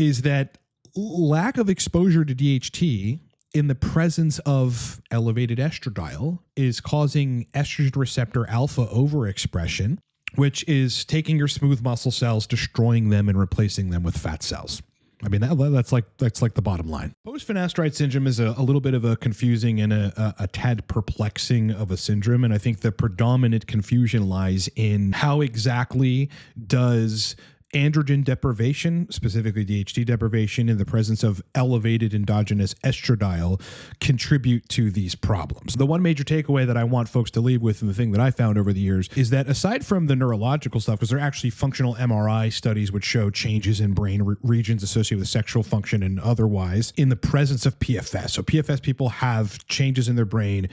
is that lack of exposure to DHT in the presence of elevated estradiol is causing estrogen receptor alpha overexpression, which is taking your smooth muscle cells, destroying them, and replacing them with fat cells. I mean, that's like the bottom line. Post-finasteride syndrome is a little bit of a confusing and a tad perplexing of a syndrome. And I think the predominant confusion lies in how exactly does androgen deprivation, specifically DHT deprivation, in the presence of elevated endogenous estradiol contribute to these problems. The one major takeaway that I want folks to leave with, and the thing that I found over the years, is that aside from the neurological stuff, because there are actually functional MRI studies which show changes in brain regions associated with sexual function and otherwise in the presence of PFS. So PFS people have changes in their brain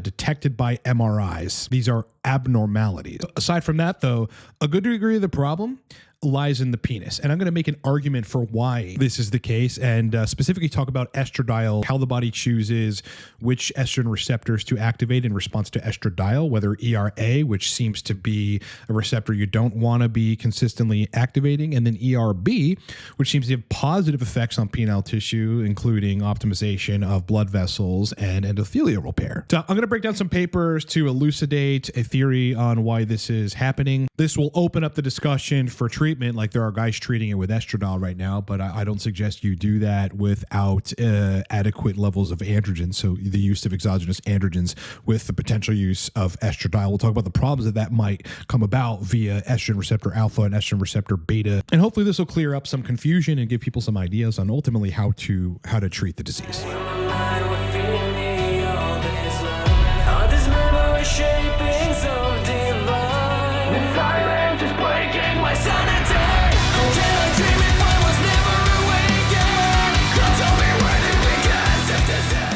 detected by MRIs. These are abnormalities. Aside from that, though, a good degree of the problem lies in the penis. And I'm going to make an argument for why this is the case, and specifically talk about estradiol, how the body chooses which estrogen receptors to activate in response to estradiol, whether ERA, which seems to be a receptor you don't want to be consistently activating, and then ERB, which seems to have positive effects on penile tissue, including optimization of blood vessels and endothelial repair. So I'm going to break down some papers to elucidate a theory on why this is happening. This will open up the discussion for treatment. Like there are guys treating it with estradiol right now, but I don't suggest you do that without adequate levels of androgens. So the use of exogenous androgens with the potential use of estradiol. We'll talk about the problems that might come about via estrogen receptor alpha and estrogen receptor beta. And hopefully this will clear up some confusion and give people some ideas on ultimately how to treat the disease.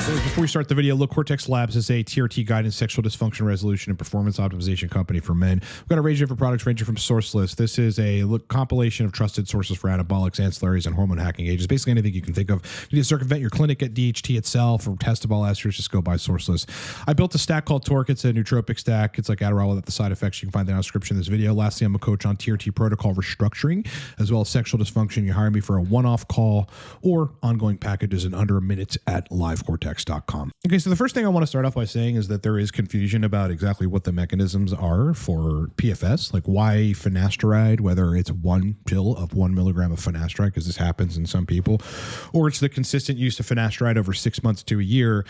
Before we start the video, look, Cortex Labs is a TRT guidance, sexual dysfunction resolution, and performance optimization company for men. We've got a range of different products ranging from Sourceless. This is a compilation of trusted sources for anabolics, ancillaries, and hormone hacking agents. Basically anything you can think of. You need to circumvent your clinic at DHT itself or testable esters, just go buy Sourceless. I built a stack called Torque. It's a nootropic stack. It's like Adderall without the side effects. You can find that in the description of this video. Lastly, I'm a coach on TRT protocol restructuring, as well as sexual dysfunction. You hire me for a one-off call or ongoing packages in under a minute at livecortex.com. Okay, so the first thing I want to start off by saying is that there is confusion about exactly what the mechanisms are for PFS, like why finasteride, whether it's one pill of 1 milligram of finasteride, because this happens in some people, or it's the consistent use of finasteride over 6 months to a year,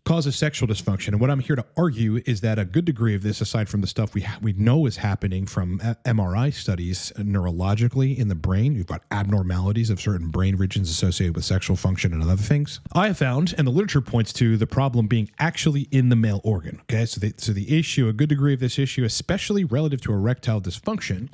causes sexual dysfunction. And what I'm here to argue is that a good degree of this, aside from the stuff we know is happening from MRI studies neurologically in the brain, you've got abnormalities of certain brain regions associated with sexual function and other things. I have found, and the literature points to the problem being actually in the male organ. Okay, so the issue, a good degree of this issue, especially relative to erectile dysfunction,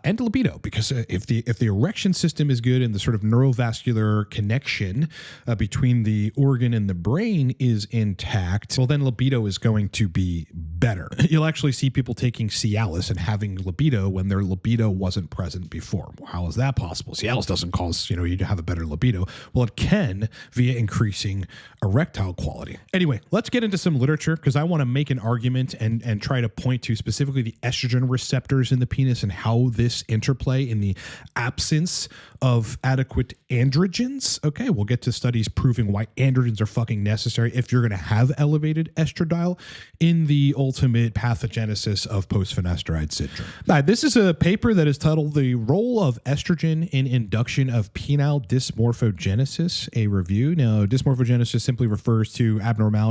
and libido, because if the erection system is good and the sort of neurovascular connection between the organ and the brain is intact, well, then libido is going to be better. You'll actually see people taking Cialis and having libido when their libido wasn't present before. Well, how is that possible? Cialis doesn't cause you to have a better libido. Well, it can via increasing erectile quality. Anyway, let's get into some literature, because I want to make an argument and try to point to specifically the estrogen receptors in the penis and how this interplay in the absence of adequate androgens. Okay, we'll get to studies proving why androgens are fucking necessary if you're going to have elevated estradiol in the ultimate pathogenesis of post-finasteride syndrome. Now, this is a paper that is titled "The Role of Estrogen in Induction of Penile Dysmorphogenesis," a review. Now, dysmorphogenesis simply refers to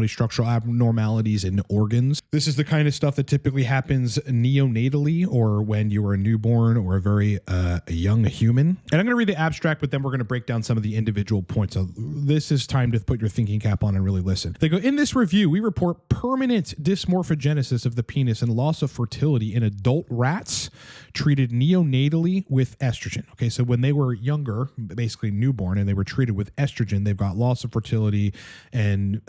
structural abnormalities in organs. This is the kind of stuff that typically happens neonatally, or when you are a newborn or a very young human. And I'm going to read the abstract, but then we're going to break down some of the individual points. So this is time to put your thinking cap on and really listen. They go, in this review, we report permanent dysmorphogenesis of the penis and loss of fertility in adult rats treated neonatally with estrogen. Okay, so when they were younger, basically newborn, and they were treated with estrogen, they've got loss of fertility and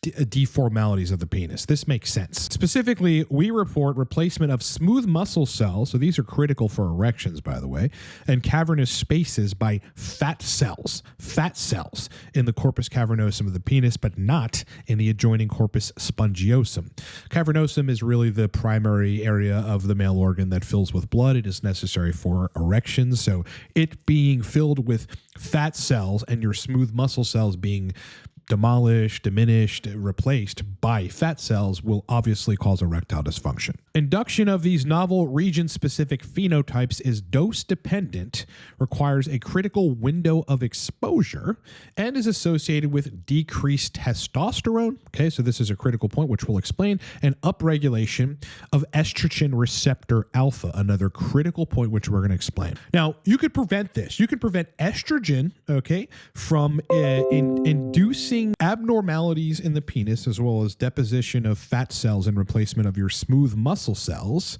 deformalities of the penis. This makes sense. Specifically, we report replacement of smooth muscle cells, so these are critical for erections, by the way, and cavernous spaces by fat cells in the corpus cavernosum of the penis, but not in the adjoining corpus spongiosum. Cavernosum is really the primary area of the male organ that fills with blood. It is necessary for erections, so it being filled with fat cells and your smooth muscle cells being demolished, diminished, replaced by fat cells will obviously cause erectile dysfunction. Induction of these novel region-specific phenotypes is dose-dependent, requires a critical window of exposure, and is associated with decreased testosterone. Okay, so this is a critical point, which we'll explain, and upregulation of estrogen receptor alpha, another critical point, which we're going to explain. Now, you could prevent this. You could prevent estrogen, okay, from inducing abnormalities in the penis, as well as deposition of fat cells and replacement of your smooth muscle cells,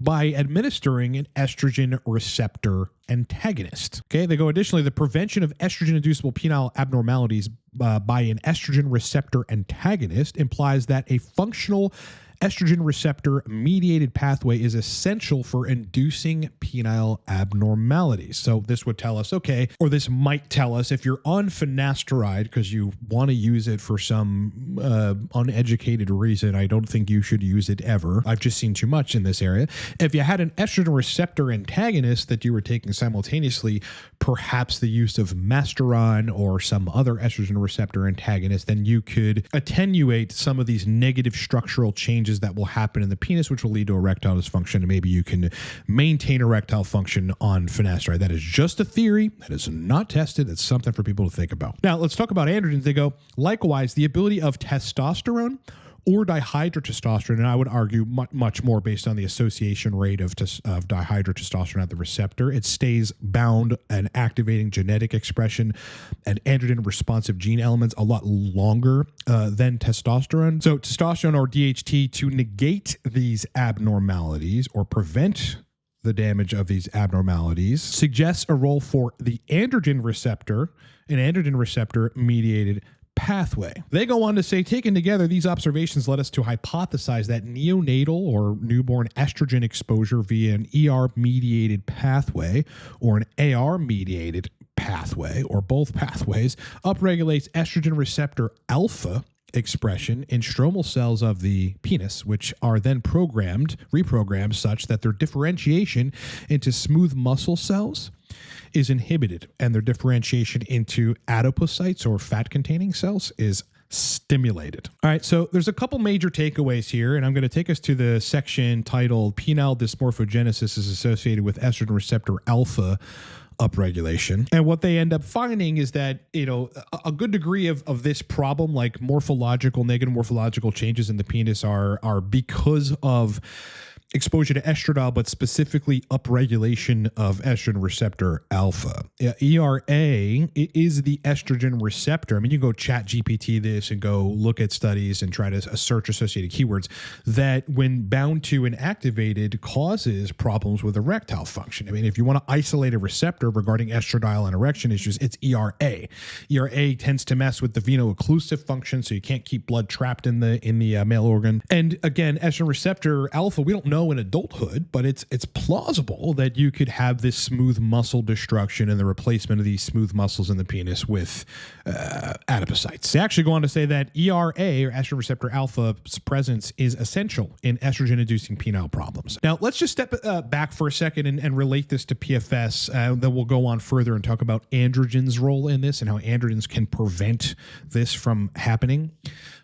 by administering an estrogen receptor antagonist. Okay, they go additionally, the prevention of estrogen-inducible penile abnormalities by an estrogen receptor antagonist implies that a functional estrogen receptor mediated pathway is essential for inducing penile abnormalities. So this would tell us, okay, or this might tell us if you're on finasteride because you want to use it for some uneducated reason, I don't think you should use it ever. I've just seen too much in this area. If you had an estrogen receptor antagonist that you were taking simultaneously, perhaps the use of Masteron or some other estrogen receptor antagonist, then you could attenuate some of these negative structural changes that will happen in the penis, which will lead to erectile dysfunction, and maybe you can maintain erectile function on finasteride. That is just a theory. That is not tested. It's something for people to think about. Now, let's talk about androgens. They go, likewise, the ability of testosterone or dihydrotestosterone, and I would argue much more based on the association rate of dihydrotestosterone at the receptor. It stays bound and activating genetic expression and androgen responsive gene elements a lot longer than testosterone. So testosterone or DHT, to negate these abnormalities or prevent the damage of these abnormalities, suggests a role for the androgen receptor, an androgen receptor mediated pathway. They go on to say, taken together, these observations led us to hypothesize that neonatal or newborn estrogen exposure via an ER-mediated pathway or an AR-mediated pathway, or both pathways, upregulates estrogen receptor alpha expression in stromal cells of the penis, which are then reprogrammed such that their differentiation into smooth muscle cells is inhibited, and their differentiation into adipocytes or fat-containing cells is stimulated. All right, so there's a couple major takeaways here, and I'm going to take us to the section titled Penile Dysmorphogenesis is associated with estrogen receptor alpha upregulation. And what they end up finding is that, a good degree of this problem, like negative morphological changes in the penis, are because of exposure to estradiol, but specifically upregulation of estrogen receptor alpha. ERA is the estrogen receptor. I mean, you can go chat GPT this and go look at studies and try to search associated keywords that, when bound to and activated, causes problems with erectile function. I mean, if you want to isolate a receptor regarding estradiol and erection issues, it's ERA. ERA tends to mess with the veno-occlusive function, so you can't keep blood trapped in the male organ. And again, estrogen receptor alpha, we don't know in adulthood, but it's plausible that you could have this smooth muscle destruction and the replacement of these smooth muscles in the penis with adipocytes. They actually go on to say that ERA, or estrogen receptor alpha's presence, is essential in estrogen-inducing penile problems. Now, let's just step back for a second and relate this to PFS. Then we'll go on further and talk about androgens' role in this and how androgens can prevent this from happening.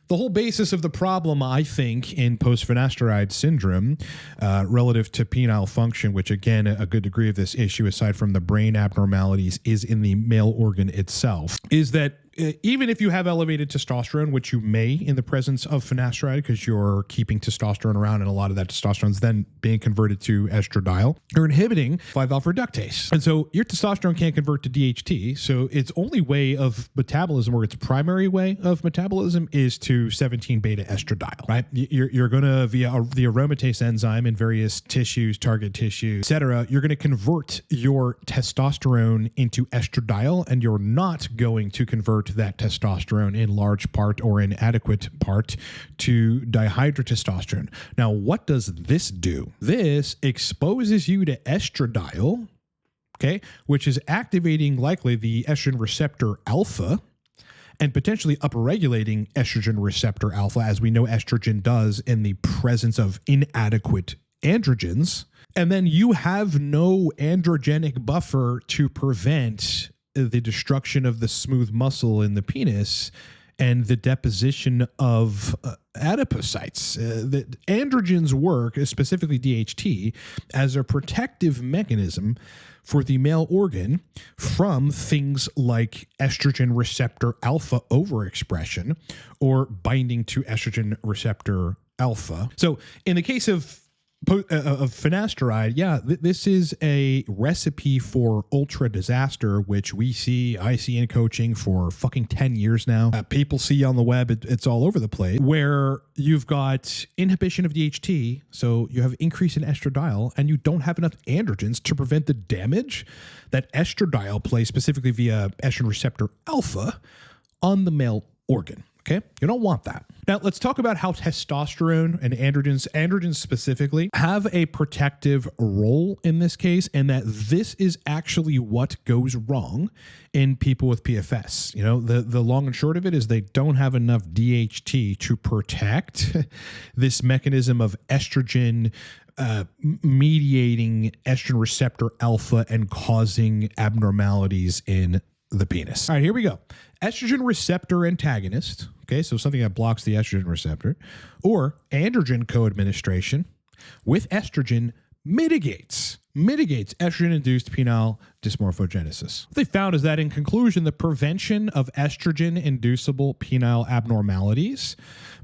The whole basis of the problem, I think, in post-finasteride syndrome relative to penile function, which again, a good degree of this issue, aside from the brain abnormalities, is in the male organ itself, is that even if you have elevated testosterone, which you may in the presence of finasteride because you're keeping testosterone around and a lot of that testosterone is then being converted to estradiol, you're inhibiting 5-alpha reductase. And so your testosterone can't convert to DHT. So its only way of metabolism, or its primary way of metabolism, is to 17-beta estradiol, right? You're going to, via the aromatase enzyme in various tissues, target tissues, et cetera, you're going to convert your testosterone into estradiol, and you're not going to convert convert that testosterone in large part or in adequate part to dihydrotestosterone. Now, what does this do? This exposes you to estradiol, okay, which is activating likely the estrogen receptor alpha and potentially upregulating estrogen receptor alpha, as we know estrogen does in the presence of inadequate androgens. And then you have no androgenic buffer to prevent the destruction of the smooth muscle in the penis and the deposition of adipocytes. The androgens work, specifically DHT, as a protective mechanism for the male organ from things like estrogen receptor alpha overexpression or binding to estrogen receptor alpha. So in the case of finasteride, this is a recipe for ultra disaster, which I see in coaching for fucking 10 years now. People see on the web, it's all over the place, where you've got inhibition of DHT, so you have increase in estradiol, and you don't have enough androgens to prevent the damage that estradiol plays specifically via estrogen receptor alpha on the male organ. Okay, you don't want that. Now, let's talk about how testosterone and androgens specifically, have a protective role in this case, and that this is actually what goes wrong in people with PFS. You know, the long and short of it is they don't have enough DHT to protect this mechanism of estrogen mediating estrogen receptor alpha and causing abnormalities in the penis. All right, here we go. Estrogen receptor antagonist, okay, so something that blocks the estrogen receptor, or androgen co-administration with estrogen mitigates estrogen-induced penile dysmorphogenesis. What they found is that in conclusion, the prevention of estrogen-inducible penile abnormalities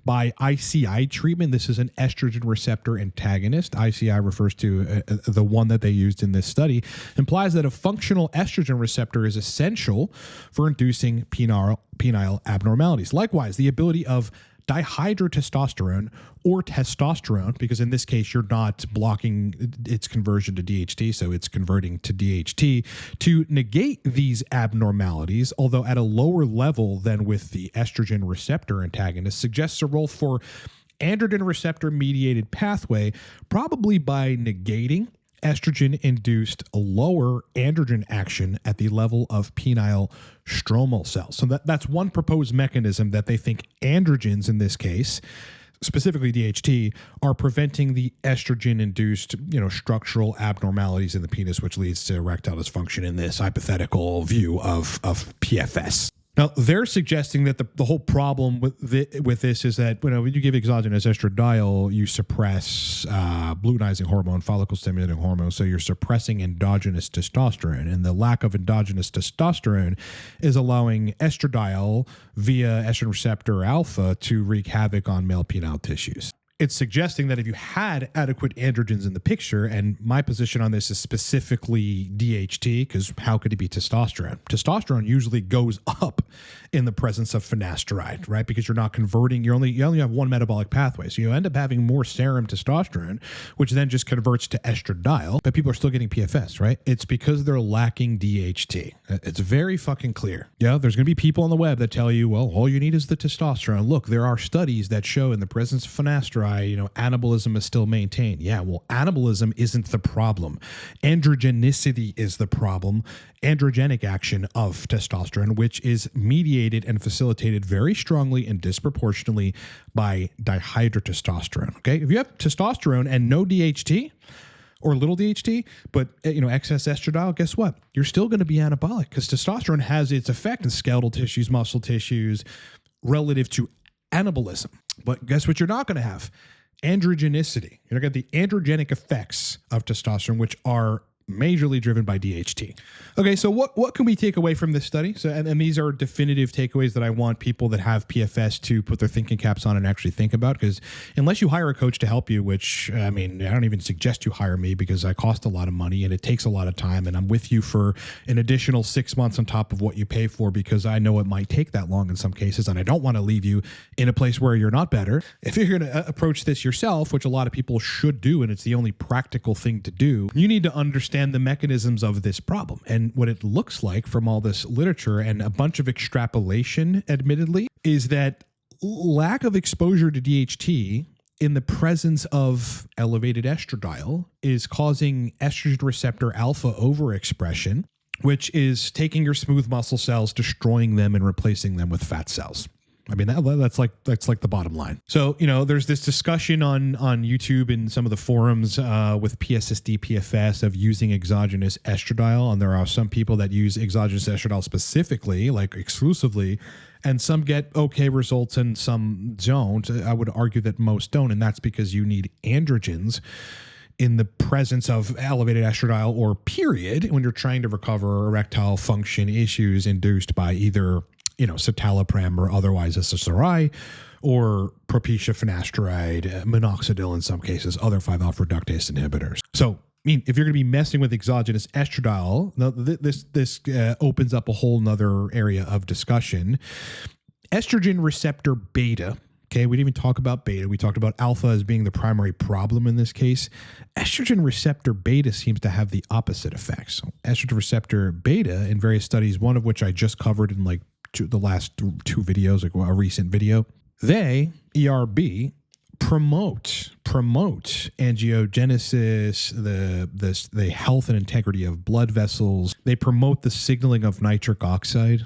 by ICI treatment, this is an estrogen receptor antagonist, ICI refers to the one that they used in this study, implies that a functional estrogen receptor is essential for inducing penile abnormalities. Likewise, the ability of dihydrotestosterone or testosterone, because in this case you're not blocking its conversion to DHT, so it's converting to DHT, to negate these abnormalities, although at a lower level than with the estrogen receptor antagonist, suggests a role for androgen receptor mediated pathway, probably by negating estrogen-induced lower androgen action at the level of penile stromal cells. So that's one proposed mechanism that they think androgens in this case, specifically DHT, are preventing the estrogen-induced, structural abnormalities in the penis, which leads to erectile dysfunction in this hypothetical view of PFS. Now, they're suggesting that the whole problem with this is that when you give exogenous estradiol, you suppress luteinizing hormone, follicle-stimulating hormone, so you're suppressing endogenous testosterone, and the lack of endogenous testosterone is allowing estradiol via estrogen receptor alpha to wreak havoc on male penile tissues. It's suggesting that if you had adequate androgens in the picture, and my position on this is specifically DHT, because how could it be testosterone? Testosterone usually goes up in the presence of finasteride, right? Because you're not converting, you only have one metabolic pathway. So you end up having more serum testosterone, which then just converts to estradiol, but people are still getting PFS, right? It's because they're lacking DHT. It's very fucking clear. Yeah, there's going to be people on the web that tell you, well, all you need is the testosterone. Look, there are studies that show in the presence of finasteride, anabolism is still maintained. Yeah, well, anabolism isn't the problem. Androgenicity is the problem. Androgenic action of testosterone, which is mediated and facilitated very strongly and disproportionately by dihydrotestosterone. Okay, if you have testosterone and no DHT, or little DHT, but excess estradiol, guess what? You're still going to be anabolic because testosterone has its effect in skeletal tissues, muscle tissues, relative to anabolism. But guess what you're not going to have? Androgenicity. You're going to get the androgenic effects of testosterone, which are majorly driven by DHT. Okay, so what can we take away from this study? So, and these are definitive takeaways that I want people that have PFS to put their thinking caps on and actually think about, because unless you hire a coach to help you, which, I don't even suggest you hire me because I cost a lot of money and it takes a lot of time, and I'm with you for an additional 6 months on top of what you pay for because I know it might take that long in some cases, and I don't want to leave you in a place where you're not better. If you're going to approach this yourself, which a lot of people should do, and it's the only practical thing to do, you need to understand understand the mechanisms of this problem. And what it looks like from all this literature and a bunch of extrapolation, admittedly, is that lack of exposure to DHT in the presence of elevated estradiol is causing estrogen receptor alpha overexpression, which is taking your smooth muscle cells, destroying them, and replacing them with fat cells. I mean, that's like the bottom line. So, there's this discussion on YouTube and some of the forums with PSSD, PFS of using exogenous estradiol. And there are some people that use exogenous estradiol specifically, like exclusively, and some get okay results and some don't. I would argue that most don't. And that's because you need androgens in the presence of elevated estradiol or period when you're trying to recover erectile function issues induced by either citalopram or otherwise SSRI, or Propecia, finasteride, minoxidil in some cases, other 5-alpha reductase inhibitors. So, if you're going to be messing with exogenous estradiol, this opens up a whole nother area of discussion. Estrogen receptor beta. Okay, we didn't even talk about beta. We talked about alpha as being the primary problem in this case. Estrogen receptor beta seems to have the opposite effects. So estrogen receptor beta, in various studies, one of which I just covered in the last two videos, like a recent video, they, ERB, promote angiogenesis, the health and integrity of blood vessels. They promote the signaling of nitric oxide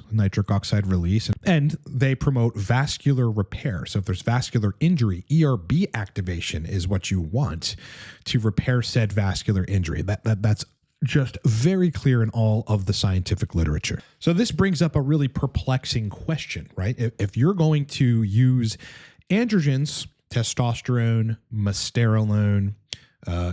release, and they promote vascular repair. So if there's vascular injury, ERB activation is what you want to repair said vascular injury. That's just very clear in all of the scientific literature. So this brings up a really perplexing question, right? If you're going to use androgens, testosterone, mysterolone,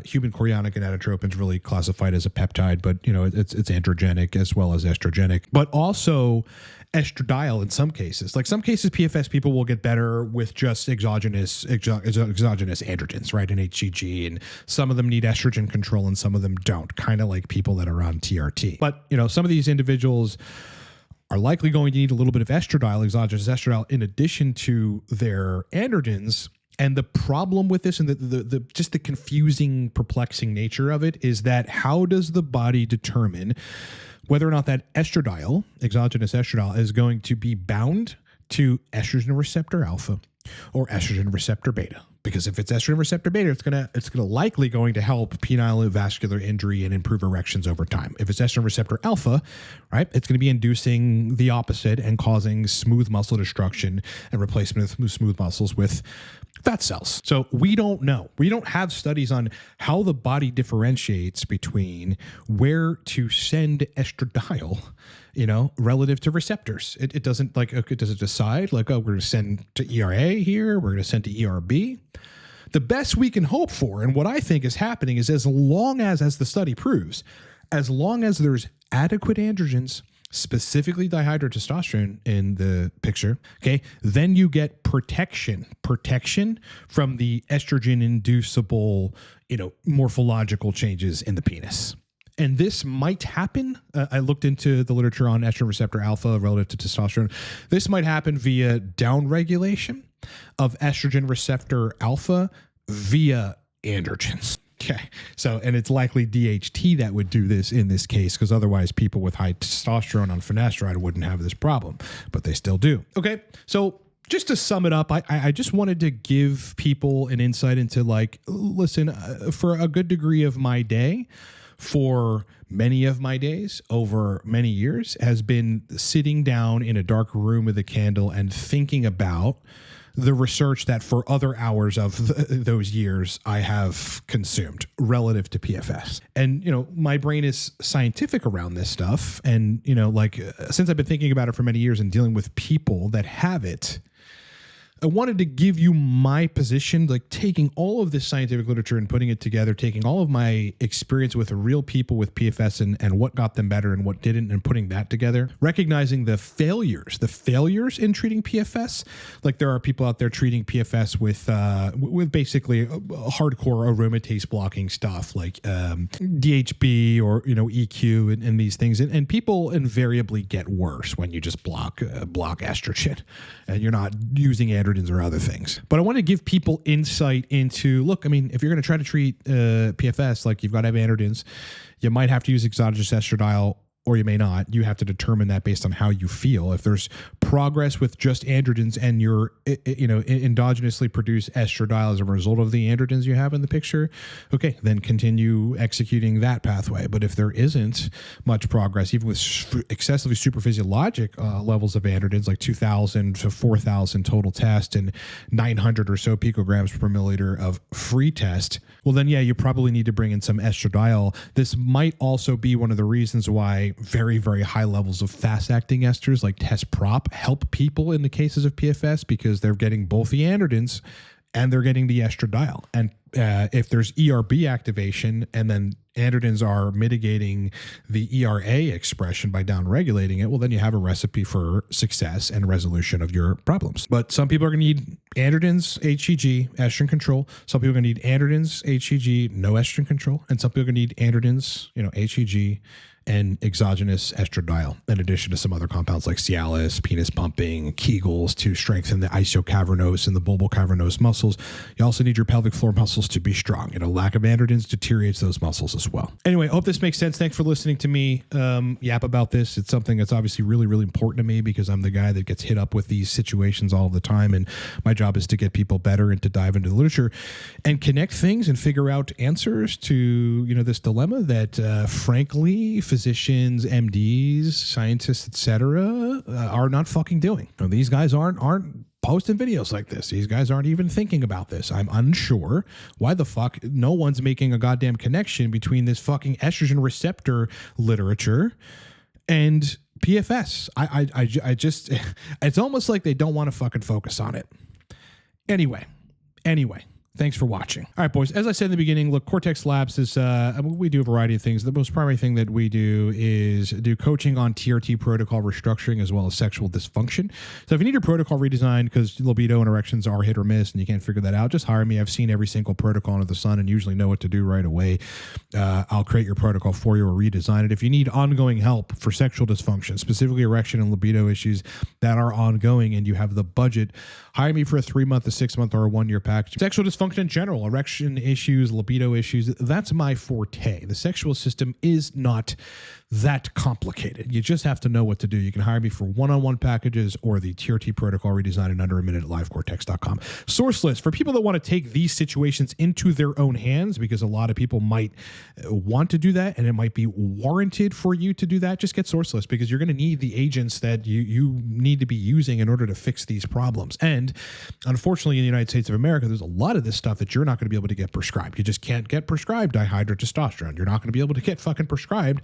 human chorionic gonadotropin is really classified as a peptide, but it's androgenic as well as estrogenic, but also estradiol in some cases. Like some cases, PFS people will get better with just exogenous androgens, right? And HCG, and some of them need estrogen control and some of them don't, kind of like people that are on TRT. But, some of these individuals are likely going to need a little bit of estradiol, exogenous estradiol, in addition to their androgens. And the problem with this and the just the confusing, perplexing nature of it is that how does the body determine whether or not that estradiol, exogenous estradiol, is going to be bound to estrogen receptor alpha or estrogen receptor beta? Because if it's estrogen receptor beta, it's gonna likely going to help penile vascular injury and improve erections over time. If it's estrogen receptor alpha, right, it's going to be inducing the opposite and causing smooth muscle destruction and replacement of smooth muscles with fat cells. So we don't know. We don't have studies on how the body differentiates between where to send estradiol, relative to receptors. It doesn't does it decide we're going to send to ERA here, we're going to send to ERB. The best we can hope for, and what I think is happening, is as long as the study proves, as long as there's adequate androgens, specifically dihydrotestosterone in the picture, okay, then you get protection from the estrogen-inducible, morphological changes in the penis. And this might happen. I looked into the literature on estrogen receptor alpha relative to testosterone. This might happen via downregulation of estrogen receptor alpha via androgens. Okay. So, and it's likely DHT that would do this in this case, because otherwise people with high testosterone on finasteride wouldn't have this problem, but they still do. Okay. So just to sum it up, I just wanted to give people an insight into listen, for a good degree of my day, for many of my days over many years, has been sitting down in a dark room with a candle and thinking about the research that for other hours of those years I have consumed relative to PFS. And, my brain is scientific around this stuff. And, since I've been thinking about it for many years and dealing with people that have it, I wanted to give you my position, taking all of this scientific literature and putting it together, taking all of my experience with real people with PFS and what got them better and what didn't, and putting that together, recognizing the failures in treating PFS. There are people out there treating PFS with basically hardcore aromatase blocking stuff like DHB or, EQ and these things. And people invariably get worse when you just block estrogen and you're not using androgen androgens or other things. But I want to give people insight into, look, I mean, if you're going to try to treat PFS, like you've got to have androgens, you might have to use exogenous estradiol, or you may not. You have to determine that based on how you feel. If there's progress with just androgens and you're, endogenously produce estradiol as a result of the androgens you have in the picture, okay, then continue executing that pathway. But if there isn't much progress, even with excessively superphysiologic levels of androgens, like 2,000 to 4,000 total test and 900 or so picograms per milliliter of free test, well, then, yeah, you probably need to bring in some estradiol. This might also be one of the reasons why very, very high levels of fast-acting esters like test prop help people in the cases of PFS, because they're getting both the androgens and they're getting the estradiol. And if there's ERB activation and then androgens are mitigating the ERA expression by downregulating it, well, then you have a recipe for success and resolution of your problems. But some people are going to need androgens, HCG, estrogen control. Some people are going to need androgens, HCG, no estrogen control. And some people are going to need androgens, HCG, and exogenous estradiol, in addition to some other compounds like Cialis, penis pumping, Kegels to strengthen the isocavernose and the bulbocavernose muscles. You also need your pelvic floor muscles to be strong. Lack of androgens deteriorates those muscles as well. Anyway, I hope this makes sense. Thanks for listening to me yap about this. It's something that's obviously really, really important to me, because I'm the guy that gets hit up with these situations all the time. And my job is to get people better and to dive into the literature and connect things and figure out answers to, this dilemma that, frankly, physicians, MDs, scientists, etc., are not fucking doing. These guys aren't posting videos like this. These guys aren't even thinking about this. I'm unsure why the fuck no one's making a goddamn connection between this fucking estrogen receptor literature and PFS. I just, it's almost like they don't want to fucking focus on it. Anyway. Thanks for watching. All right, boys. As I said in the beginning, look, Cortex Labs is, we do a variety of things. The most primary thing that we do is do coaching on TRT protocol restructuring as well as sexual dysfunction. So if you need your protocol redesigned because libido and erections are hit or miss and you can't figure that out, just hire me. I've seen every single protocol under the sun and usually know what to do right away. I'll create your protocol for you or redesign it. If you need ongoing help for sexual dysfunction, specifically erection and libido issues that are ongoing and you have the budget, hire me for a 3-month, a 6-month, or a 1-year package. Sexual dysfunction in general, erection issues, libido issues, that's my forte. The sexual system is not that complicated. You just have to know what to do. You can hire me for one-on-one packages or the TRT protocol redesign in under a minute at livecortex.com. Source list for people that want to take these situations into their own hands, because a lot of people might want to do that and it might be warranted for you to do that. Just get source list, because you're going to need the agents that you need to be using in order to fix these problems. And unfortunately, in the United States of America, there's a lot of this stuff that you're not going to be able to get prescribed. You just can't get prescribed dihydrotestosterone. You're not going to be able to get fucking prescribed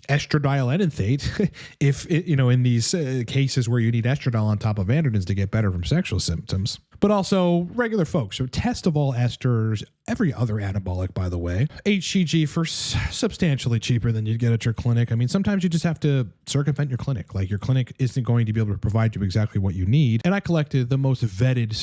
estradiol enanthate if in these cases where you need estradiol on top of androgens to get better from sexual symptoms. But also regular folks. So test of all esters, every other anabolic, by the way, HCG for substantially cheaper than you'd get at your clinic. I mean, sometimes you just have to circumvent your clinic. Like your clinic isn't going to be able to provide you exactly what you need. And I collected the most vetted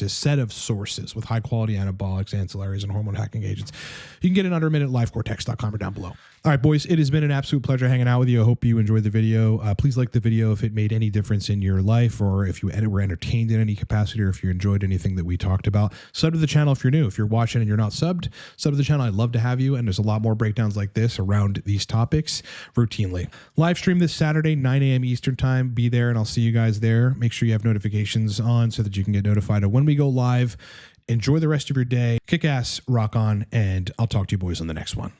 set of sources with high quality anabolics, ancillaries, and hormone hacking agents. You can get it under a minute at livecortex.com or down below. All right, boys, it has been an absolute pleasure hanging out with you. I hope you enjoyed the video. Please like the video if it made any difference in your life, or if you were entertained in any capacity, or if you enjoyed anything that we talked about. Sub to the channel if you're new. If you're watching and you're not subbed, sub to the channel. I'd love to have you, and there's a lot more breakdowns like this around these topics routinely. Live stream this Saturday, 9 a.m. Eastern time. Be there, and I'll see you guys there. Make sure you have notifications on so that you can get notified of when we go live. Enjoy the rest of your day. Kick ass, rock on, and I'll talk to you boys on the next one.